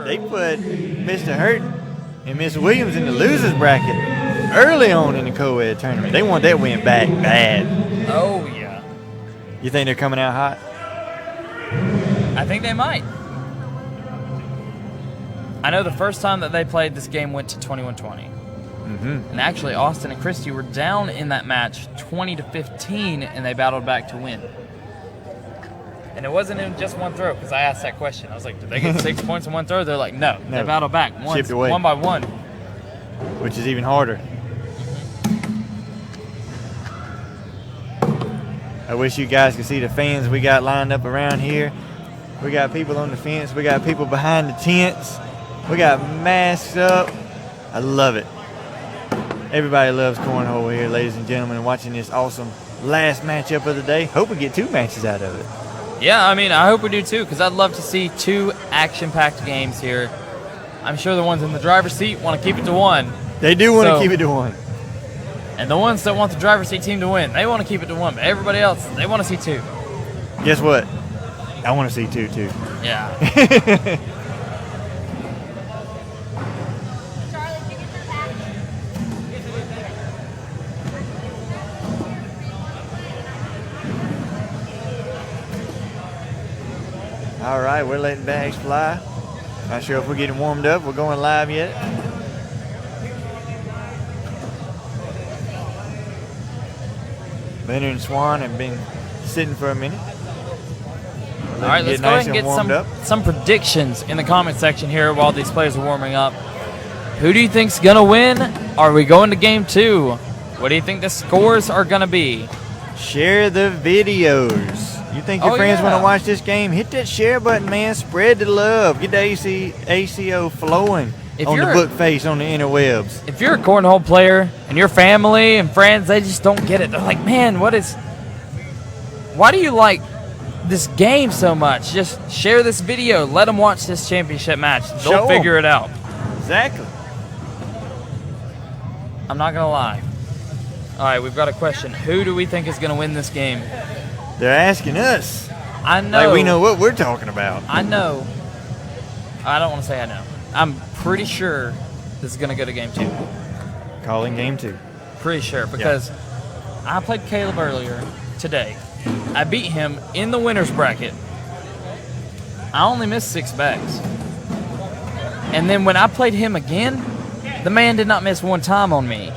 they put Mr. Hurt and Miss Williams in the losers bracket early on in the Coed tournament. They want that win back bad. Oh, yeah. You think they're coming out hot? I think they might. I know the first time that they played, this game went to 21-20. And actually, Austin and Christy were down in that match 20-15, and they battled back to win. And it wasn't in just one throw, because I asked that question. I was like, did they get 6 points in one throw? They're like, no. They battled back Chipped away. one by one. Which is even harder. I wish you guys could see the fans we got lined up around here. We got people on the fence. We got people behind the tents. We got masks up. I love it. Everybody loves cornhole here, ladies and gentlemen, and watching this awesome last matchup of the day. Hope we get 2 matches out of it. Yeah, I mean, I hope we do too, because I'd love to see 2 action-packed games here. I'm sure the ones in the driver's seat want to keep it to 1. They do want to keep it to 1. And the ones that want the driver's seat team to win, they want to keep it to 1. But everybody else, they want to see 2. Guess what? I want to see 2 too. Yeah. All right, we're letting bags fly. Not sure if we're getting warmed up. We're going live yet. Leonard and Swann have been sitting for a minute. All right, let's go ahead and get some predictions in the comment section here while these players are warming up. Who do you think's going to win? Are we going to game 2? What do you think the scores are going to be? Share the videos. You think your friends want to watch this game? Hit that share button, man. Spread the love. Get the ACO flowing on the book face on the interwebs. If you're a cornhole player and your family and friends, they just don't get it. They're like, man, why do you like this game so much? Just share this video. Let them watch this championship match. They'll figure it out. Exactly. I'm not going to lie. All right, we've got a question. Who do we think is going to win this game? They're asking us. I know. Like we know what we're talking about. I know. I don't want to say I know. I'm pretty sure this is going to go to game 2. Calling game 2. Pretty sure, because I played Caleb earlier today. I beat him in the winner's bracket. I only missed 6 bags. And then when I played him again, the man did not miss 1 time on me.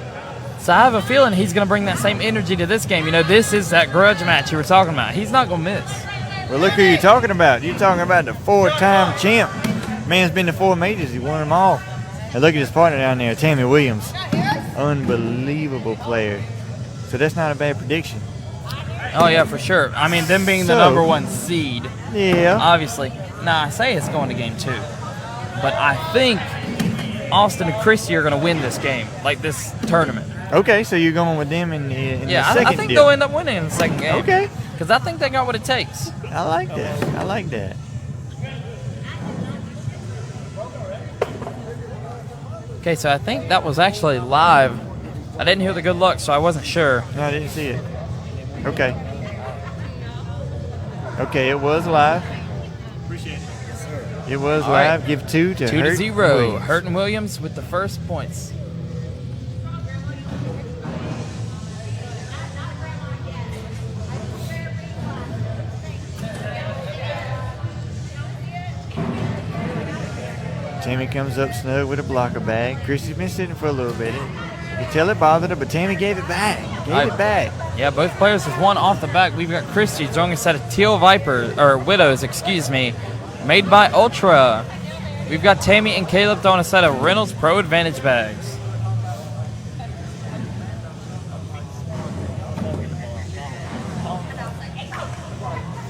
So I have a feeling he's going to bring that same energy to this game. You know, this is that grudge match you were talking about. He's not going to miss. Well, look who you're talking about. You're talking about the 4-time champ. Man's been to 4 majors. He won them all. And look at his partner down there, Tammy Williams. Unbelievable player. So that's not a bad prediction. Oh, yeah, for sure. I mean, them being the number 1 seed. Yeah. Obviously. Now, I say it's going to game 2. But I think Austin and Christy are going to win this game, like this tournament. Okay, so you're going with them in the second I think they'll end up winning in the second game. Okay. Because I think they got what it takes. I like that. I like that. Okay, so I think that was actually live. I didn't hear the good luck, so I wasn't sure. No, I didn't see it. Okay. Okay, it was live. Appreciate it. Yes, sir. It was live. Right. Give 2 to 2-0. Williams. Hurt and Williams with the first points. Tammy comes up snug with a blocker bag. Christy's been sitting for a little bit. You can tell it bothered her, but Tammy gave it back. Gave it back. Yeah, both players with 1 off the back. We've got Christy throwing a set of teal widows, made by Ultra. We've got Tammy and Caleb throwing a set of Reynolds Pro Advantage bags.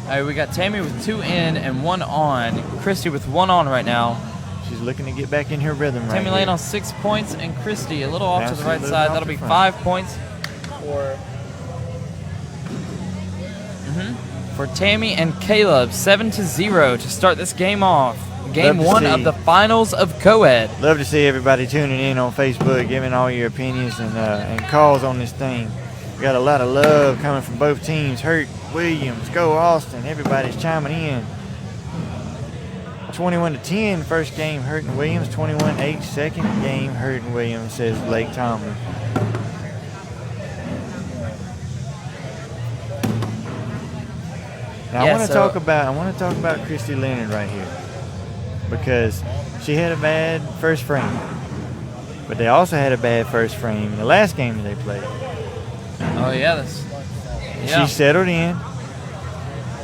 All right, we got Tammy with 2 in and 1 on. Christy with 1 on right now. She's looking to get back in her rhythm right Tammy laying on 6 points, and Christy a little off to the right side. That'll be 5 points for Tammy and Caleb. 7-0 to start this game off. Game 1 of the finals of Coed. Love to see everybody tuning in on Facebook, giving all your opinions and calls on this thing. We got a lot of love coming from both teams. Hurt, Williams, go Austin. Everybody's chiming in. 21-10, first game hurting Williams. 21-8, second game hurting Williams, says Blake Tomlin. Now Yeah, I want to talk about Christy Leonard right here, because she had a bad first frame, but they also had a bad first frame in the last game that they played. Oh yeah, She settled in,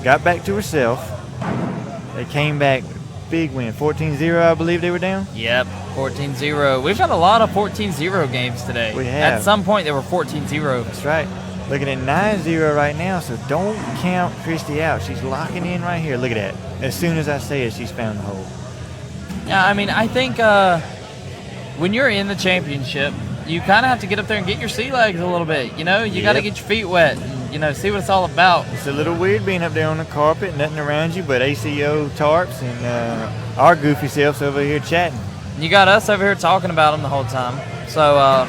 got back to herself. They came back, big win, 14-0, I believe they were down. Yep, 14-0. We've had a lot of 14-0 games today. We have. At some point, they were 14-0. That's right. Looking at 9-0 right now, so don't count Christy out. She's locking in right here. Look at that. As soon as I say it, she's found the hole. Yeah, I mean, I think when you're in the championship, you kind of have to get up there and get your sea legs a little bit. You know, you got to get your feet wet and, see what it's all about. It's a little weird being up there on the carpet, nothing around you but ACO tarps and our goofy selves over here chatting. You got us over here talking about them the whole time. So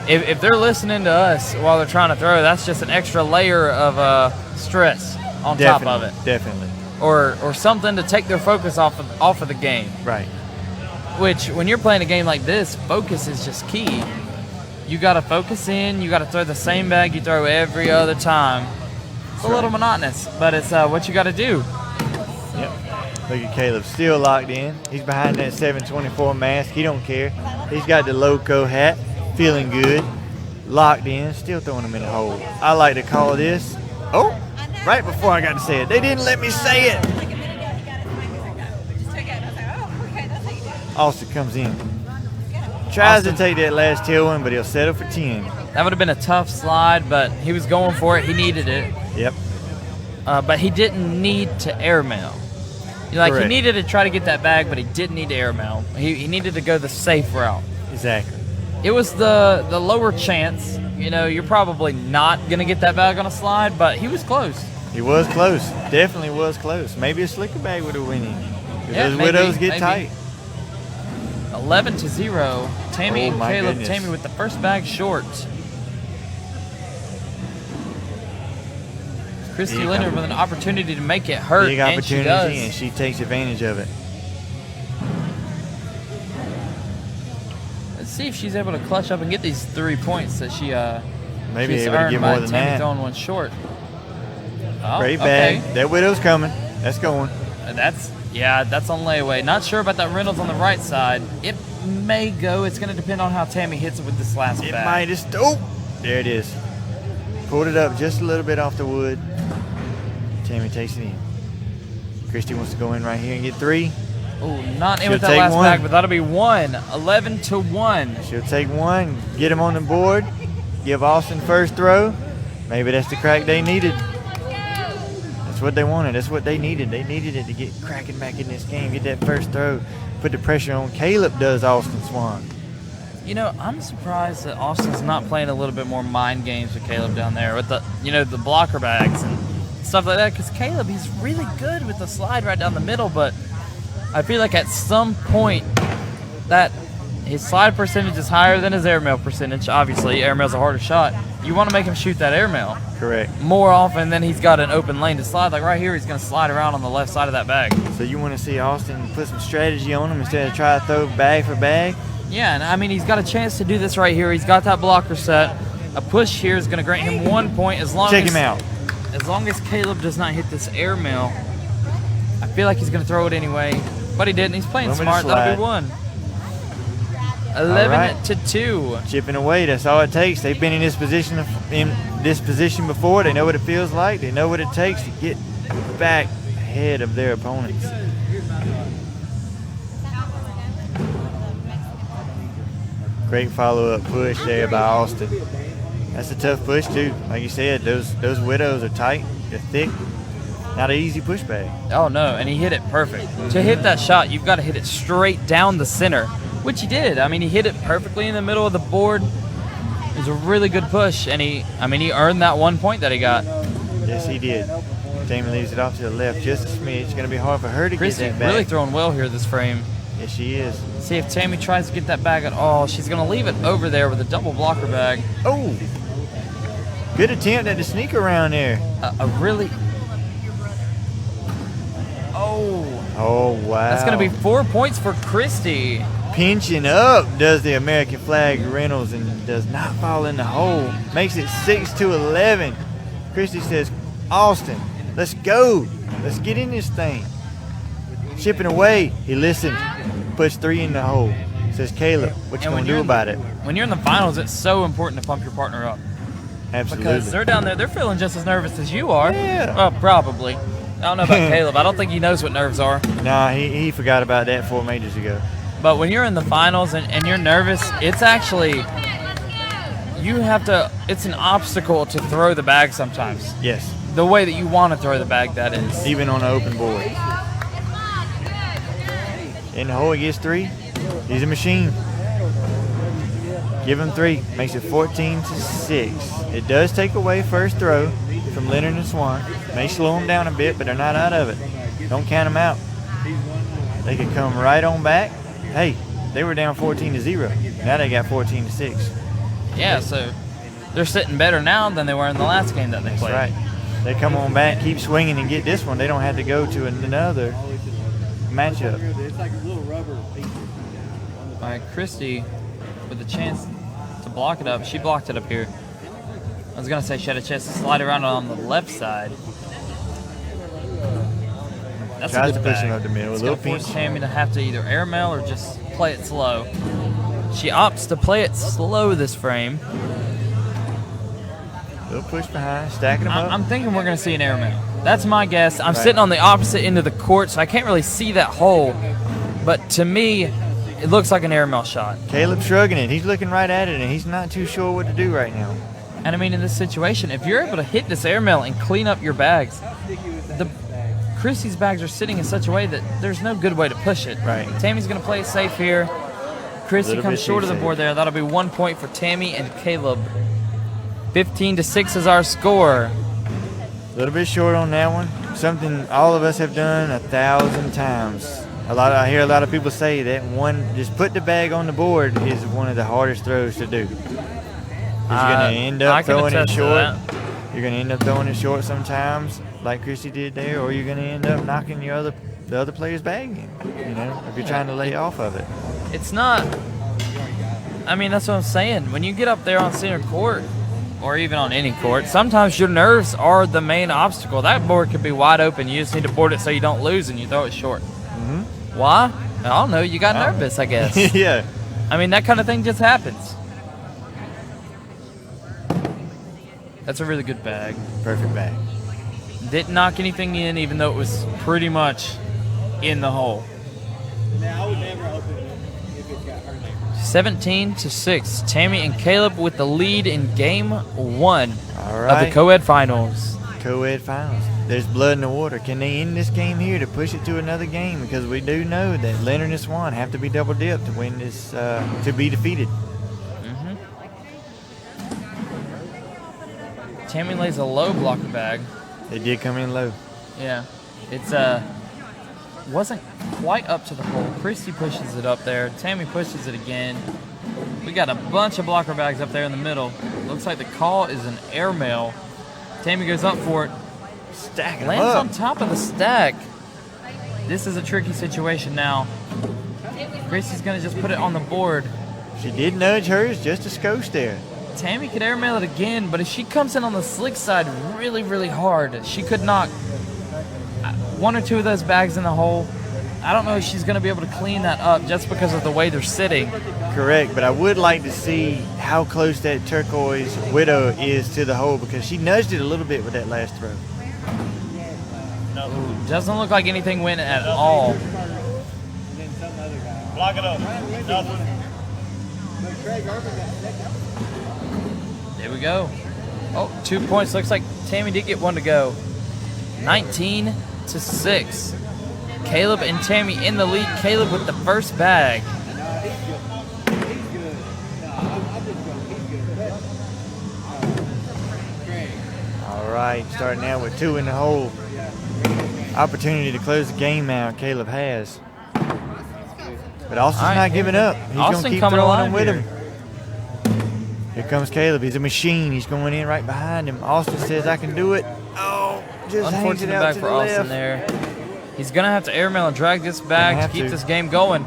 if they're listening to us while they're trying to throw, that's just an extra layer of stress on top of it. Definitely. Or something to take their focus off of the game. Right. Which, when you're playing a game like this, focus is just key. You got to focus in. You got to throw the same bag you throw every other time. It's a little monotonous, but it's what you got to do. Yep. Look at Caleb, still locked in. He's behind that 724 mask. He don't care. He's got the loco hat, feeling good, locked in, still throwing him in the hole. I like to call this. Oh, right before I got to say it, they didn't let me say it. Austin comes in. Tries to take that last tail one, but he'll settle for 10. That would have been a tough slide, but he was going for it. He needed it. Yep. But he didn't need to airmail. He needed to try to get that bag, but he didn't need to airmail. He needed to go the safe route. Exactly. It was the lower chance. You're probably not going to get that bag on a slide, but he was close. He was close. Definitely was close. Maybe a slicker bag would have went in. Yeah, those widows get tight. 11-0. Tammy and Caleb. Goodness. Tammy with the first bag short. Christy Leonard with an opportunity to make it hurt, big and she does. opportunity, and she takes advantage of it. Let's see if she's able to clutch up and get these 3 points that she's Maybe able to earned get by more than Tammy that. throwing one short. Oh, Great bag. okay. That widow's coming. That's going. That's on layaway. Not sure about that Reynolds on the right side. It may go. It's going to depend on how Tammy hits it with this last bag. It might just. Oh, there it is. Pulled it up just a little bit off the wood. Tammy takes it in. Christy wants to go in right here and get 3. Oh, not in She'll with that take last one. bag, but that'll be 1. 11-1. She'll take 1, get him on the board, give Austin first throw. Maybe that's the crack they needed. That's what they wanted. That's what they needed. They needed it to get cracking back in this game, get that first throw, put the pressure on. Caleb does Austin Swann. I'm surprised that Austin's not playing a little bit more mind games with Caleb down there with the blocker bags and stuff like that, because Caleb, he's really good with the slide right down the middle, but I feel like at some point that his slide percentage is higher than his airmail percentage. Obviously, airmail's a harder shot. You want to make him shoot that airmail. Correct. More often than he's got an open lane to slide. Like right here, he's going to slide around on the left side of that bag. So you want to see Austin put some strategy on him instead of try to throw bag for bag? Yeah, and I mean, he's got a chance to do this right here. He's got that blocker set. A push here is going to grant him 1 point as long Check as him out. As long as Caleb does not hit this airmail. I feel like he's going to throw it anyway, but he didn't. He's playing smart. That'll be 1. 11-2. Chipping away. That's all it takes. They've been in this position before. They know what it feels like. They know what it takes to get back ahead of their opponents. Great follow-up push there by Austin. That's a tough push too. Like you said, those widows are tight. They're thick. Not an easy push bag. Oh no, and he hit it perfect. To hit that shot, you've got to hit it straight down the center, which he did. I mean, he hit it perfectly in the middle of the board. It was a really good push, and he earned that 1 point that he got. Yes, he did. Tammy leaves it off to the left just a smidge. It's going to be hard for her to Christy get that back. really throwing well here this frame. Yes, she is. See if Tammy tries to get that bag at all. She's going to leave it over there with a double blocker bag. Oh, good attempt at the sneak around there. A really Oh, wow. That's going to be 4 points for Christy. Pinching up does the American flag Reynolds and does not fall in the hole. Makes it 6-11. Christy says, Austin, let's go. Let's get in this thing. Shipping away. He listened. Puts 3 in the hole. Says, Caleb, what you going to do about it? When you're in the finals, it's so important to pump your partner up. Absolutely. Because they're down there, they're feeling just as nervous as you are. Yeah. Well, probably. I don't know about Caleb. I don't think he knows what nerves are. Nah, he forgot about that 4 majors ago. But when you're in the finals and you're nervous, it's actually, you have to, it's an obstacle to throw the bag sometimes. Yes. The way that you want to throw the bag, that is. Even on an open board. In the hole, he gets 3. He's a machine. Give him 3. Makes it 14-6. It does take away first throw from Leonard and Swann. May slow them down a bit, but they're not out of it. Don't count them out. They could come right on back. Hey, they were down 14-0. Now they got 14-6. Yeah, so they're sitting better now than they were in the last game that they played. That's right. They come on back, keep swinging, and get this one. They don't have to go to another matchup. All right, Christy with a chance to block it up. She blocked it up here. I was going to say she had a chance to slide around on the left side. That's Tries a good to push bag. him up the middle. It's A little going to force pinch. Tammy to have to either airmail or just play it slow. She opts to play it slow this frame. Little push behind, stacking them up. I'm thinking we're going to see an airmail. That's my guess. I'm Right. sitting on the opposite end of the court, so I can't really see that hole. But to me, it looks like an airmail shot. Caleb's shrugging it. He's looking right at it, and he's not too sure what to do right now. And I mean, in this situation, if you're able to hit this airmail and clean up your bags, Christy's bags are sitting in such a way that there's no good way to push it. Right. Tammy's going to play it safe here. Christy Little comes bit short too of the safe. board there. That'll be 1 point for Tammy and Caleb. 15-6 is our score. A little bit short on that one. Something all of us have done 1,000 times. I hear a lot of people say that one, just put the bag on the board is one of the hardest throws to do. 'Cause you're going to end I up can throwing it attest to short. that. You're going to end up throwing it short sometimes, like Christy did there, or you're going to end up knocking the other player's bag in, you know, if you're trying to lay off of it. It's not, I mean, that's what I'm saying. When you get up there on center court, or even on any court, sometimes your nerves are the main obstacle. That board could be wide open. You just need to board it so you don't lose and you throw it short. Mm-hmm. Why? I don't know. You got nervous, I guess. Yeah. I mean, that kind of thing just happens. That's a really good bag. Perfect bag. Didn't knock anything in, even though it was pretty much in the hole. Now, I would never open it if it got hurt. 17-6. Tammy and Caleb with the lead in game 1 All of right. the Coed Finals. Coed finals. There's blood in the water. Can they end this game here to push it to another game? Because we do know that Leonard and Swann have to be double dipped to win this, to be defeated. Tammy lays a low blocker bag. They did come in low. Yeah. It's wasn't quite up to the hole. Christy pushes it up there. Tammy pushes it again. We got a bunch of blocker bags up there in the middle. Looks like the call is an airmail. Tammy goes up for it. Stacking Lands up. on top of the stack. This is a tricky situation now. Christy's going to just put it on the board. She did nudge hers just a skosh there. Tammy could airmail it again, but if she comes in on the slick side really, really hard, she could knock 1 or 2 of those bags in the hole. I don't know if she's going to be able to clean that up just because of the way they're sitting. Correct, but I would like to see how close that turquoise widow is to the hole because she nudged it a little bit with that last throw. Doesn't look like anything went at all. Block it up. Nothing. There we go. Oh, 2 points. Looks like Tammy did get 1 to go. 19-6. Caleb and Tammy in the lead. Caleb with the first bag. All right, starting out with 2 in the hole. Opportunity to close the game out, Caleb has. But Austin's All right. not giving up. He's going Austin to keep coming throwing alive them with here. him. Here comes Caleb. He's a machine. He's going in right behind him. Austin says, I can do it. Oh, just hangs it Unfortunate out bag to for the Austin left. there. He's going to have to airmail and drag this bag to keep this game going.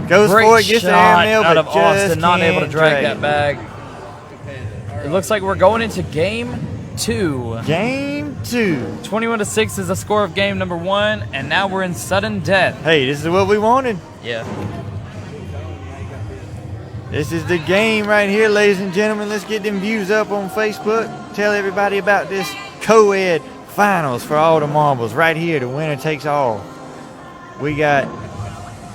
Goes Great for it, gets the shot airmail, out but of Austin, just not able to can't drag drag that bag. It looks like we're going into game 2. Game 2. 21-6 is the score of game number 1, and now we're in sudden death. Hey, this is what we wanted. Yeah. This is the game right here, ladies and gentlemen. Let's get them views up on Facebook. Tell everybody about this co-ed finals for all the marbles right here. The winner takes all. We got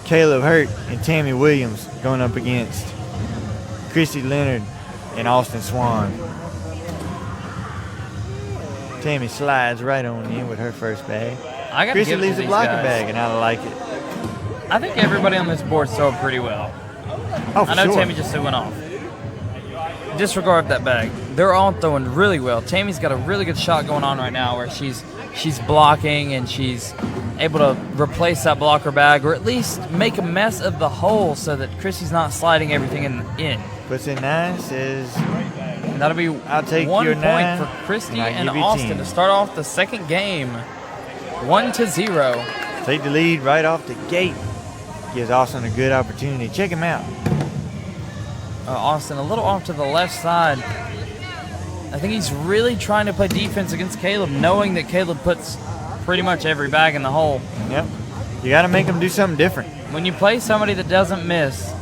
Caleb Hurt and Tammy Williams going up against Christy Leonard and Austin Swann. Tammy slides right on in with her first bag. I got Christy leaves a blocker bag, and I like it. I think everybody on this board throwing pretty well. Oh, for I know sure. Tammy just went off. Disregard that bag. They're all throwing really well. Tammy's got a really good shot going on right now where she's blocking and she's able to replace that blocker bag or at least make a mess of the hole so that Christy's not sliding everything in. Puts in 9, says, And that'll be I'll take 1 your point 9, for Christy and I and give you Austin 10. to start off the second game. 1-0. Take the lead right off the gate. Gives Austin a good opportunity. Check him out. Austin a little off to the left side. I think he's really trying to play defense against Caleb, knowing that Caleb puts pretty much every bag in the hole. Yep. You got to make him do something different. When you play somebody that doesn't miss,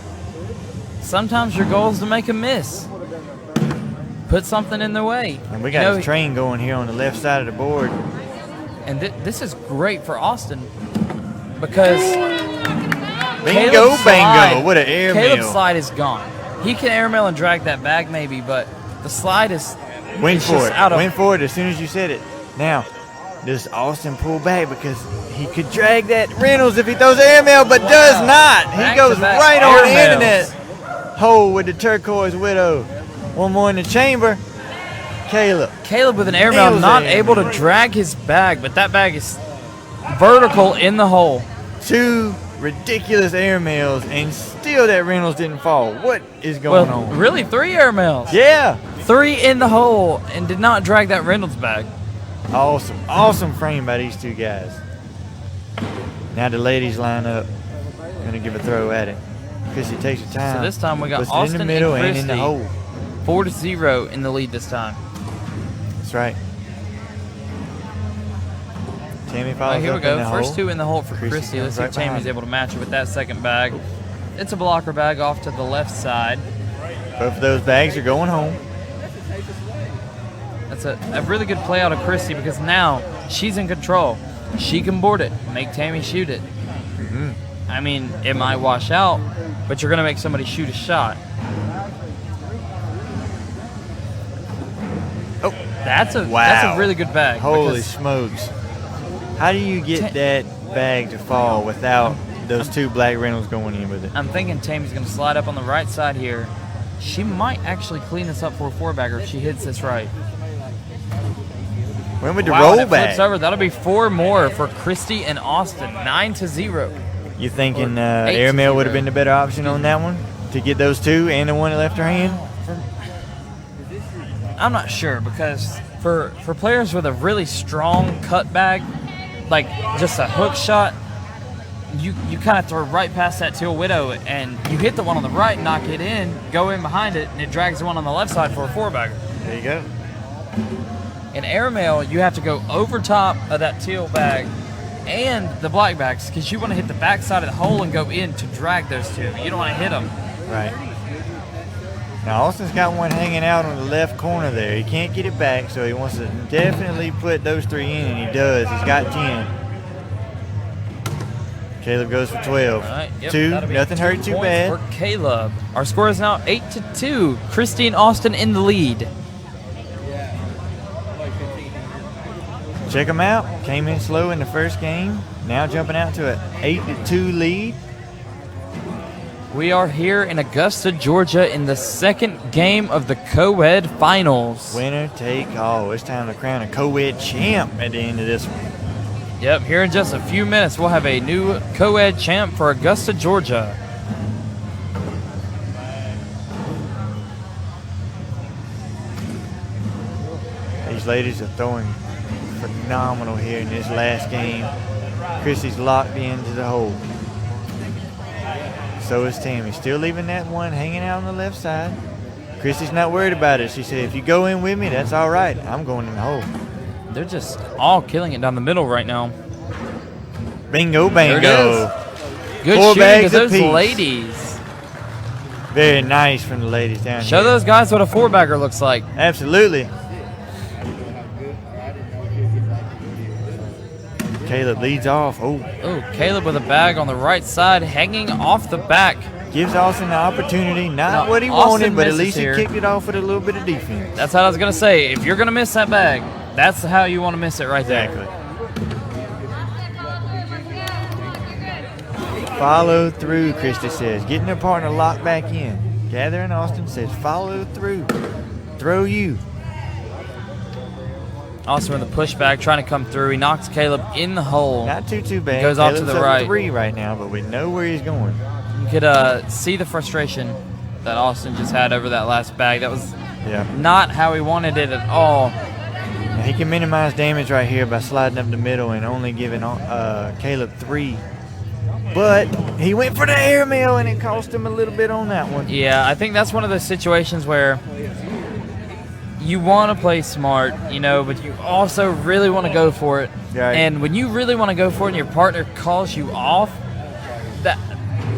sometimes your goal is to make them miss. Put something in their way. And we got his train going here on the left side of the board. And this is great for Austin because Bingo, bango. What an airmail. Caleb's slide is gone. He can airmail and drag that bag maybe, but the slide is Went for it. out of Went for it as soon as you said it. Now, does Austin pull back because he could drag that Reynolds if he throws airmail, but does not. He goes Back-to-back right on the airmails. internet. Hole with the turquoise widow. One more in the chamber. Caleb with an airmail, Nails not it. able to drag his bag, but that bag is vertical in the hole. 2 ridiculous airmails, and still that Reynolds didn't fall. What is going on? Really, 3 airmails. Yeah. 3 in the hole and did not drag that Reynolds bag. Awesome. Awesome frame by these 2 guys. Now the ladies line up. Gonna give a throw at it. Chrissy takes her time. So this time we got puts it Austin in the middle and and in the Christy. hole. 4-0 in the lead this time. That's right. Tammy All follows right, here we up go. in the First hole. 2 in the hole for Christy Christy. Let's see comes if right Tammy's behind. able to match it with that second bag. It's a blocker bag off to the left side. Both of those bags are going home. That's a really good play out of Christy because now she's in control. She can board it, make Tammy shoot it. Mm-hmm. I mean, it might wash out, but you're going to make somebody shoot a shot. Oh, That's a wow. really good bag. Holy because smokes. How do you get that bag to fall without those 2 black Reynolds going in with it? I'm thinking Tammy's going to slide up on the right side here. She might actually clean this up for a 4-bagger if she hits this right. Went with the Wow, roll and it flips bag. over. That'll be 4 more for Christy and Austin. 9-0. You thinking 8-0. airmail would have been the better option on that one? To get those 2 and the one that left her hand? I'm not sure because for players with a really strong cut bag, like just a hook shot, you kind of throw right past that teal widow and you hit the one on the right, knock it in, go in behind it, and it drags the one on the left side for a 4-bagger. There you go. In airmail, you have to go over top of that teal bag and the black bags because you want to hit the back side of the hole and go in to drag those 2. You don't want to hit them. Right. Now Austin's got one hanging out on the left corner there. He can't get it back, so he wants to definitely put those 3 in, and he does. He's got 10. Caleb goes for 12. All right, yep, 2, that'll be nothing hurt 2 too points bad. for Caleb. Our score is now 8-2. Christy and Austin in the lead. Check him out. Came in slow in the first game. Now jumping out to an 8-2 lead. We are here in Augusta, Georgia in the second game of the Coed Finals. Winner take all. It's time to crown a co-ed champ at the end of this one. Yep, here in just a few minutes we'll have a new Coed champ for Augusta, Georgia. These ladies are throwing phenomenal here in this last game. Christy's locked into the hole. So is Tammy. Still leaving that one hanging out on the left side. Christy's not worried about it. She said, if you go in with me, that's all right. I'm going in the hole. They're just all killing it down the middle right now. Bingo, bango. Good 4 shooting bags of those apiece. ladies. Very nice from the ladies down here. Show those guys what a 4-bagger looks like. Absolutely. Caleb leads off. Oh, Caleb with a bag on the right side, hanging off the back. gives Austin the opportunity. Not No, what he Austin wanted, but at misses least here. he kicked it off with a little bit of defense. That's what I was going to say. If you're going to miss that bag, that's how you want to miss it right Exactly. there. Follow through, Christy says. Getting their partner locked back in. Gathering Austin says, follow through. Throw you. Austin with a pushback, trying to come through. He knocks Caleb in the hole. Not too bad. Goes off to Caleb's the up right. 3 right now, but we know where he's going. You could see the frustration that Austin just had over that last bag. That was Yeah. not how he wanted it at all. Now he can minimize damage right here by sliding up the middle and only giving Caleb 3. But he went for the airmail and it cost him a little bit on that one. Yeah, I think that's one of those situations where you want to play smart, you know, but you also really want to go for it. Right. And when you really want to go for it and your partner calls you off, that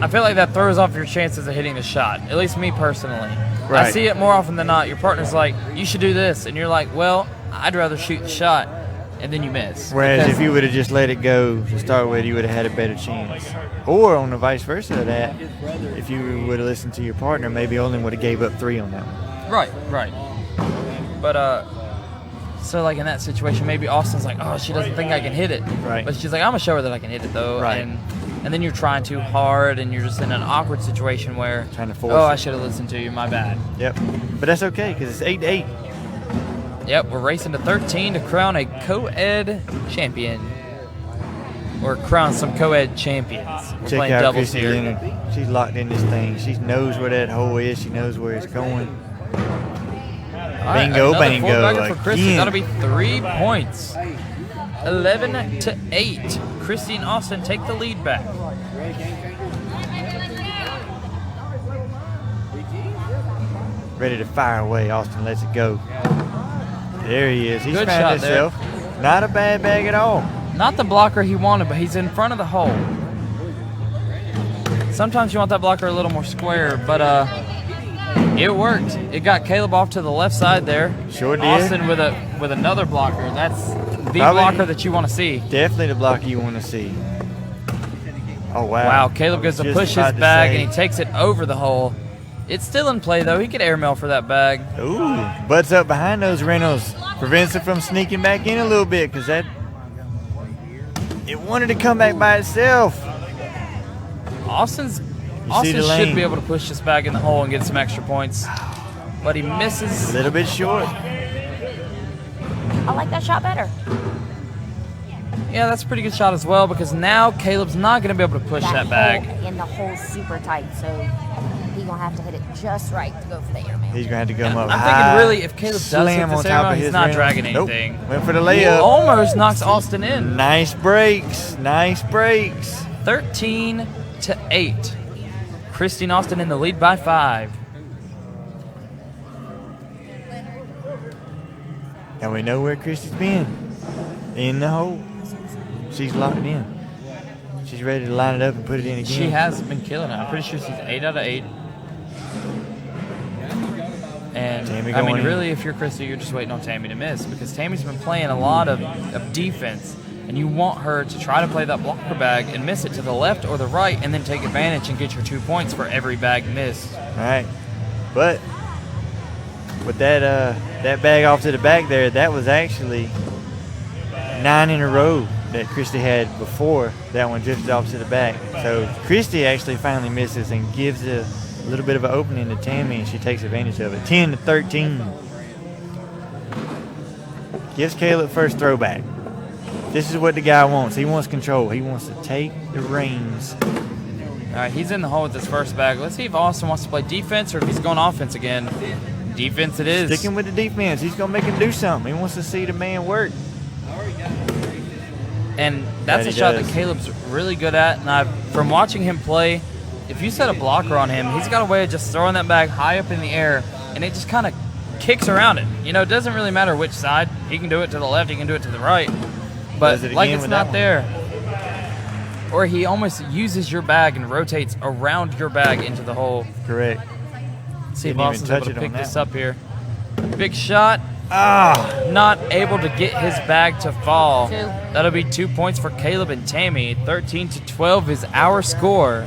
I feel like that throws off your chances of hitting the shot. At least me personally. I Right. see it more often than not. Your partner's like, you should do this. And you're like, well, I'd rather shoot the shot. And then you miss. Whereas Because- if you would have just let it go to start with, you would have had a better chance. Or on the vice versa of that, if you would have listened to your partner, maybe only would have gave up 3 on that one. Right. But so like in that situation, maybe Austin's like, oh, she doesn't think I can hit it. Right. But she's like, I'm gonna show her that I can hit it though. Right. And then you're trying too hard, and you're just in an awkward situation where, Trying to force oh, it. I should have listened to you. My bad. Yep. But that's okay because it's 8-8. Yep, we're racing to 13 to crown a Coed champion, or crown some Coed champions. We're Check playing out doubles Christy here. Leonard. She's locked in this thing. She knows where that hole is. She knows where it's going. All right, Bingo, another bingo, 4-bagger for Christy. again. That'll be 3 points. 11-8. Christy and Austin take the lead back. Ready to fire away. Austin lets it go. There he is. He's Good found shot there. himself. Not a bad bag at all. Not the blocker he wanted, but he's in front of the hole. Sometimes you want that blocker a little more square, but it worked. It got Caleb off to the left side there. Sure did. Austin with another blocker. That's the Probably- blocker that you want to see. Definitely the block you want to see. Oh, wow. Wow, Caleb goes to Just push his about to bag say. and he takes it over the hole. It's still in play though. He could airmail for that bag. Ooh, butts up behind those Reynolds. Prevents it from sneaking back in a little bit because it wanted to come back by itself. Austin see should the lane. be able to push this bag in the hole and get some extra points, but he A misses. little bit short. I like that shot better. Yeah, that's a pretty good shot as well because now Caleb's not going to be able to push that bag. hole in the hole super tight, so he's gonna have to hit it just right to go for the airmail. He's going to have to come up I'm high. thinking really if Caleb does hit Slam this on top airmail, of he's his not Reynolds. dragging Nope. anything. Went for the He layup. almost knocks Austin in. Nice breaks. Nice breaks. 13-8. Christy and Austin in the lead by 5. And we know where Christy's been. In the hole. She's locked in. She's ready to line it up and put it in again. She has been killing it. I'm pretty sure she's 8 out of 8. And Tammy I mean, going in. really, if you're Christy, you're just waiting on Tammy to miss because Tammy's been playing a lot of defense, and you want her to try to play that blocker bag and miss it to the left or the right, and then take advantage and get your 2 points for every bag missed. All right. But with that that bag off to the back there, that was actually 9 in a row that Christy had before that one drifted off to the back. So Christy actually finally misses and gives a little bit of an opening to Tammy, and she takes advantage of it. 10-13. Gives Caleb first throwback. This is what the guy wants. He wants control. He wants to take the reins. All right, he's in the hole with his first bag. Let's see if Austin wants to play defense or if he's going offense again. Defense it is. Sticking with the defense. He's going to make him do something. He wants to see the man work. And that's That a he shot does. that Caleb's really good at. And from watching him play, if you set a blocker on him, he's got a way of just throwing that bag high up in the air, and it just kind of kicks around it. You know, it doesn't really matter which side. He can do it to the left, he can do it to the right. But Does it like again it's with not that there. Or he almost uses your bag and rotates around your bag into the hole. Correct. See if Didn't even Austin's able touch to it on pick this that up here. Big shot. Ah, Not able to get his bag to fall. 2. That'll be 2 points for Caleb and Tammy. 13-12 is our score.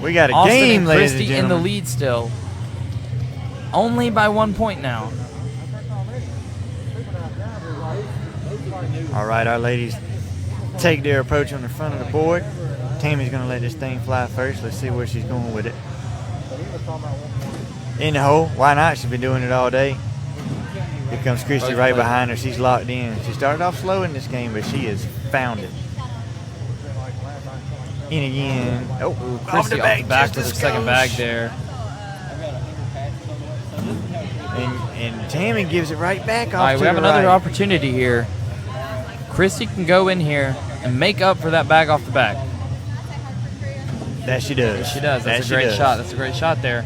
we got a Austin game, and ladies and Christy in the gentlemen. lead still. Only by 1 point now. All right, our ladies take their approach on the front of the board. Tammy's going to let this thing fly first. Let's see where she's going with it. In the hole. Why not? She's been doing it all day. Here comes Christy right behind her. She's locked in. She started off slow in this game, but she has found it. In again. Oh, Christy off the back with her second bag there. And Tammy gives it right back off All right, to we have the another right. opportunity here. Christy can go in here and make up for that bag off the back. That she does. She does. That's That a great does. shot. That's a great shot there.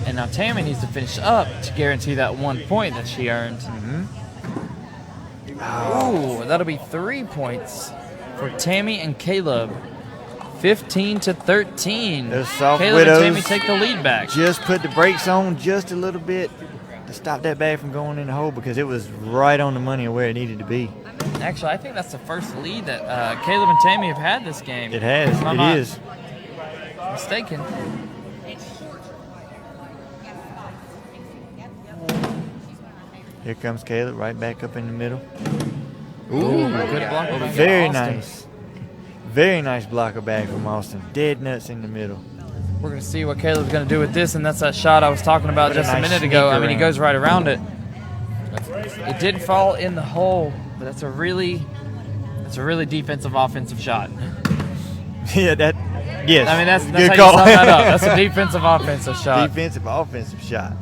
And now Tammy needs to finish up to guarantee that 1 point that she earned. Ooh, that'll be 3 points for Tammy and Caleb. 15-13. Those soft Caleb widows and Tammy take the lead back. Just put the brakes on just a little bit to stop that bag from going in the hole because it was right on the money of where it needed to be. Actually, I think that's the first lead that Caleb and Tammy have had this game. It has. If I'm It not is. mistaken. Here comes Caleb right back up in the middle. Ooh, good block. by Very Austin. nice. Very nice blocker bag from Austin. Dead nuts in the middle. We're going to see what Caleb's going to do with this, and that's that shot I was talking about What a just a nice minute ago. I sneak mean, he around. goes right around it. It did fall in the hole, but that's a really defensive offensive shot. Yeah, that. Yes. I mean, that's good how you call. sum that up. That's a defensive offensive shot. Defensive, offensive shot.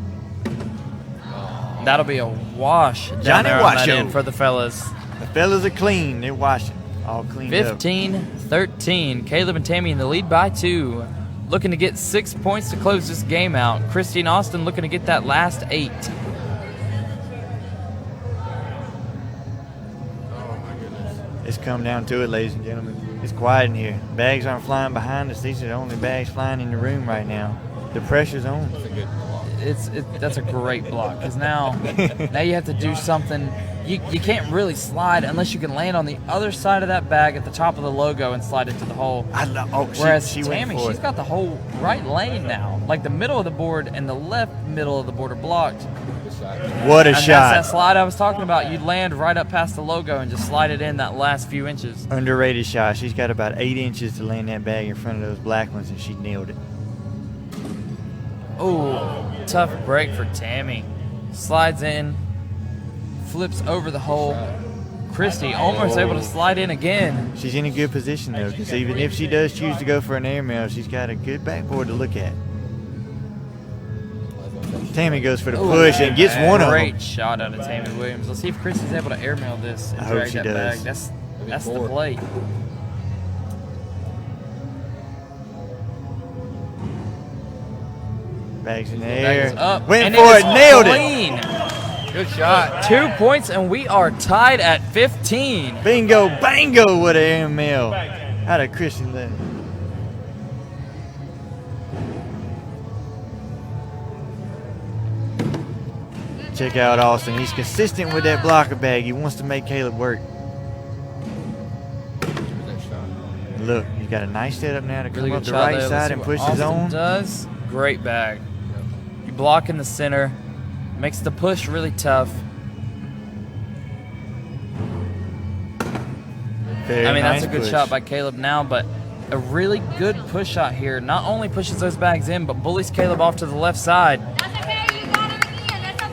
That'll be a wash down Johnny there on that Washo. end for the fellas. The fellas are clean. They're washing. All cleaned up. 15-13. Caleb and Tammy in the lead by 2. Looking to get 6 points to close this game out. Christy and Austin looking to get that last 8. It's come down to it, ladies and gentlemen. It's quiet in here. Bags aren't flying behind us. These are the only bags flying in the room right now. The pressure's on. That's a great block because now you have to do something. You can't really slide unless you can land on the other side of that bag at the top of the logo and slide into the hole. Whereas she Tammy, went for she's it. got the whole right lane now. Like the middle of the board and the left middle of the board are blocked. What a And shot. that's that slide I was talking about. You'd land right up past the logo and just slide it in that last few inches. Underrated shot. She's got about 8 inches to land that bag in front of those black ones, and she nailed it. Oh, tough break for Tammy. Slides in, flips over the hole. Christy almost able to slide in again. She's in a good position, though, because even if she does choose to go for an airmail, she's got a good backboard to look at. Tammy goes for the push and gets one of them. Great shot out of Tammy Williams. Let's see if Christy's able to airmail this and I hope drag she that does. bag. That's the play. Bags in the Bag air. is up. Went and for it it, is nailed it. clean. Good shot. 2 points, and we are tied at 15. Bingo, bango with an airmail. Out of Christian Leonard. Check out Austin. He's consistent with that blocker bag. He wants to make Caleb work. Look, he's got a nice setup now to come Really up good the shot right there. Let's side see and what push his Austin own. does. Great bag. You block in the center. Makes the push really tough. Very I mean, nice that's a good push. shot by Caleb now, but a really good push shot here. Not only pushes those bags in, but bullies Caleb off to the left side.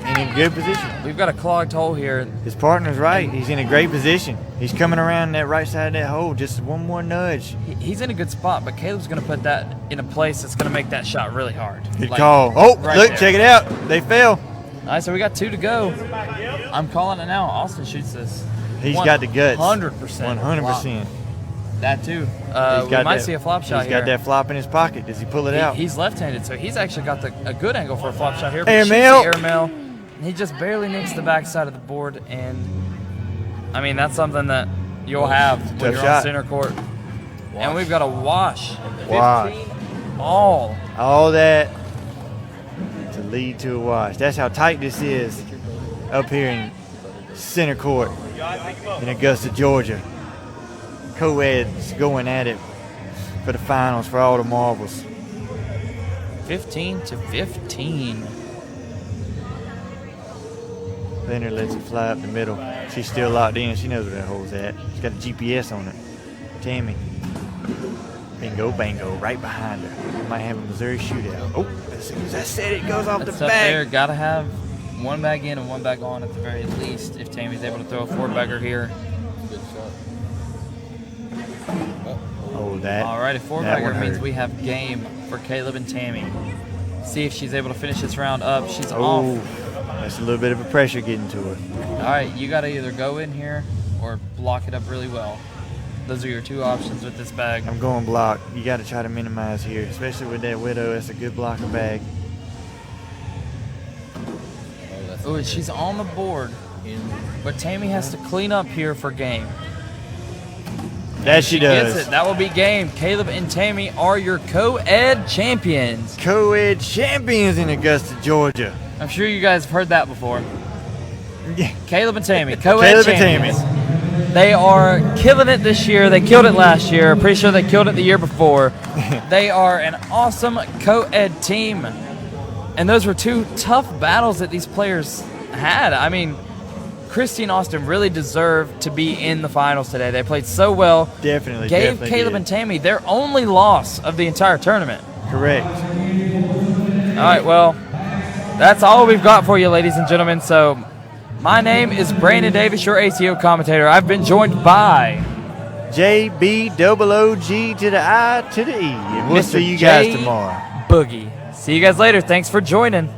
In a good position. We've got a clogged hole here. His partner's right. He's in a great position. He's coming around that right side of that hole. Just one more nudge. He's in a good spot, but Caleb's going to put that in a place that's going to make that shot really hard. Good Like, call. Oh, right look, there. check it out. They fell. All right, so we got 2 to go. I'm calling it now. Austin shoots this. He's got the guts. 100%. 100%. That too. He's We might that- see a flop shot He's here. got that flop in his pocket. Does he pull it out? He's left-handed, so he's actually got a good angle for a flop shot here. Air Shoots the mail. air mail. He just barely nicks the backside of the board, and I mean that's something that you'll have when Tough you're shot. on center court. And we've got a wash. Wash. 15 all. All that to lead to a wash. That's how tight this is up here in center court in Augusta, Georgia. Coed's going at it for the finals for all the marbles. 15-15. Leonard lets it fly up the middle. She's still locked in. She knows where that hole's at. She's got a GPS on it. Tammy. Bingo, bango, right behind her. Might have a Missouri shootout. Oh, as soon as I said it, goes off That's the up there. back. Got to have one bag in and one bag on at the very least if Tammy's able to throw a four-bagger here. Oh, that. All right, a that four-bagger one means hurt. we have game for Caleb and Tammy. See if she's able to finish this round up. She's Oh, off. that's a little bit of a pressure getting to her. All right, you got to either go in here or block it up really well. Those are your two options with this bag. I'm going block. You got to try to minimize here, especially with that widow. That's a good blocker bag. Oh, she's on the board, but Tammy has to clean up here for game. That she Gets does. it. That will be game. Caleb and Tammy are your co-ed champions. Co-ed champions in Augusta, Georgia. I'm sure you guys have heard that before. Yeah. Caleb and Tammy, co-ed Caleb and champions. They are killing it this year. They killed it last year. Pretty sure they killed it the year before. They are an awesome co-ed team. And those were two tough battles that these players had. I mean, Christy and Austin really deserved to be in the finals today. They played so well. Definitely. Gave definitely Caleb did. and Tammy their only loss of the entire tournament. Correct. All right, well, that's all we've got for you, ladies and gentlemen. So my name is Brandon Davis, your ACO commentator. I've been joined by JBOOG to the I to the E. And we'll Mr. see you guys J. tomorrow. Boogie. See you guys later. Thanks for joining.